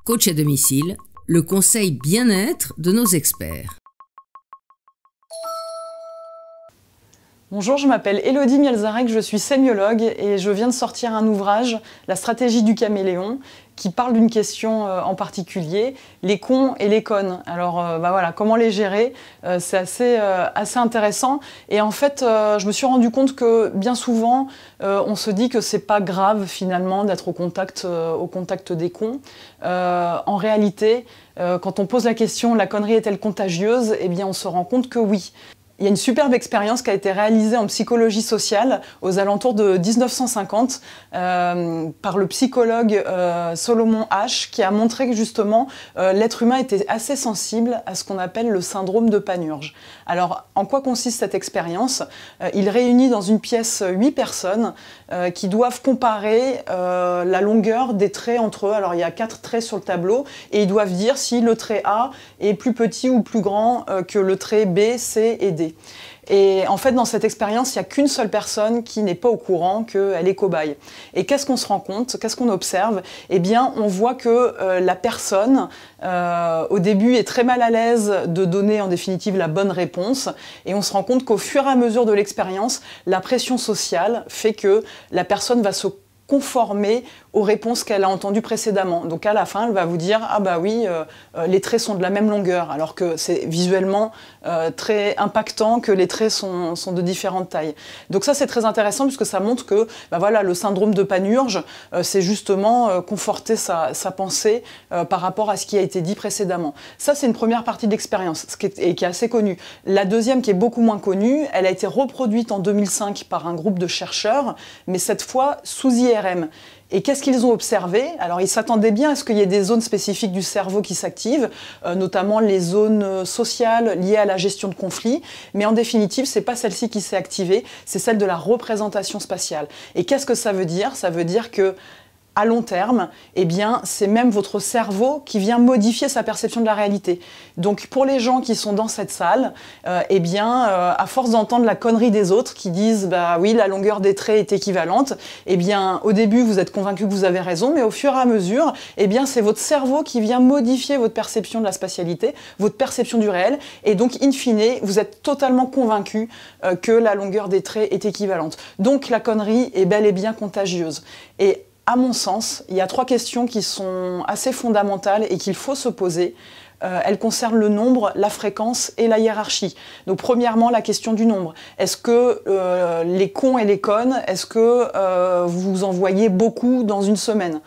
Coach à domicile, le conseil bien-être de nos experts. Bonjour, je m'appelle Élodie Mielzarek, je suis sémiologue et je viens de sortir un ouvrage, La stratégie du caméléon, qui parle d'une question en particulier, les cons et les connes. Alors voilà, comment les gérer, c'est assez intéressant. Et en fait, je me suis rendu compte que bien souvent, on se dit que c'est pas grave finalement d'être au contact des cons. En réalité, quand on pose la question, la connerie est-elle contagieuse? Eh bien, on se rend compte que oui. Il y a une superbe expérience qui a été réalisée en psychologie sociale aux alentours de 1950 par le psychologue Solomon Asch, qui a montré que justement l'être humain était assez sensible à ce qu'on appelle le syndrome de Panurge. Alors, en quoi consiste cette expérience? Il réunit dans une pièce 8 personnes qui doivent comparer la longueur des traits entre eux. Alors, il y a 4 traits sur le tableau et ils doivent dire si le trait A est plus petit ou plus grand que le trait B, C et D. Et en fait, dans cette expérience, il n'y a qu'une seule personne qui n'est pas au courant qu'elle est cobaye. Et qu'est-ce qu'on se rend compte? Qu'est-ce qu'on observe? Eh bien, on voit que la personne, au début, est très mal à l'aise de donner en définitive la bonne réponse. Et on se rend compte qu'au fur et à mesure de l'expérience, la pression sociale fait que la personne va se conformer aux réponses qu'elle a entendues précédemment. Donc à la fin, elle va vous dire « Ah bah oui, les traits sont de la même longueur », alors que c'est visuellement très impactant que les traits sont de différentes tailles. Donc ça, c'est très intéressant puisque ça montre que bah voilà, le syndrome de Panurge, c'est justement conforter sa pensée par rapport à ce qui a été dit précédemment. Ça, c'est une première partie de l'expérience qui est assez connue. La deuxième, qui est beaucoup moins connue, elle a été reproduite en 2005 par un groupe de chercheurs, mais cette fois sous IRM. Et qu'est-ce qu'ils ont observé? Alors, ils s'attendaient bien à ce qu'il y ait des zones spécifiques du cerveau qui s'activent, notamment les zones sociales liées à la gestion de conflits. Mais en définitive, c'est pas celle-ci qui s'est activée, c'est celle de la représentation spatiale. Et qu'est-ce que ça veut dire? Ça veut dire que à long terme, eh bien, c'est même votre cerveau qui vient modifier sa perception de la réalité. Donc, pour les gens qui sont dans cette salle, eh bien, à force d'entendre la connerie des autres qui disent « bah oui, la longueur des traits est équivalente », eh bien, au début, vous êtes convaincu que vous avez raison, mais au fur et à mesure, eh bien, c'est votre cerveau qui vient modifier votre perception de la spatialité, votre perception du réel, et donc, in fine, vous êtes totalement convaincu que la longueur des traits est équivalente. Donc, la connerie est bel et bien contagieuse. Et à mon sens, il y a 3 questions qui sont assez fondamentales et qu'il faut se poser. Elles concernent le nombre, la fréquence et la hiérarchie. Donc premièrement, la question du nombre. Est-ce que les cons et les connes, est-ce que vous en voyez beaucoup dans une semaine?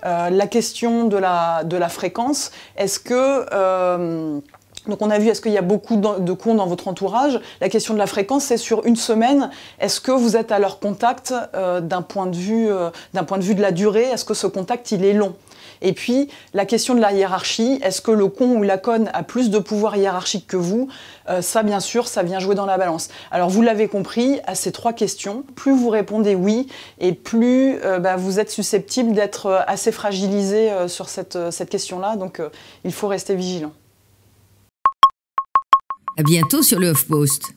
La question de la fréquence, est-ce que... Donc on a vu, est-ce qu'il y a beaucoup de cons dans votre entourage? La question de la fréquence, c'est sur une semaine. Est-ce que vous êtes à leur contact d'un point de vue de la durée? Est-ce que ce contact, il est long? Et puis, la question de la hiérarchie, est-ce que le con ou la conne a plus de pouvoir hiérarchique que vous? Ça, bien sûr, ça vient jouer dans la balance. Alors, vous l'avez compris, à ces 3 questions, plus vous répondez oui, et plus vous êtes susceptible d'être assez fragilisé sur cette question-là. Donc, il faut rester vigilant. À bientôt sur le HuffPost.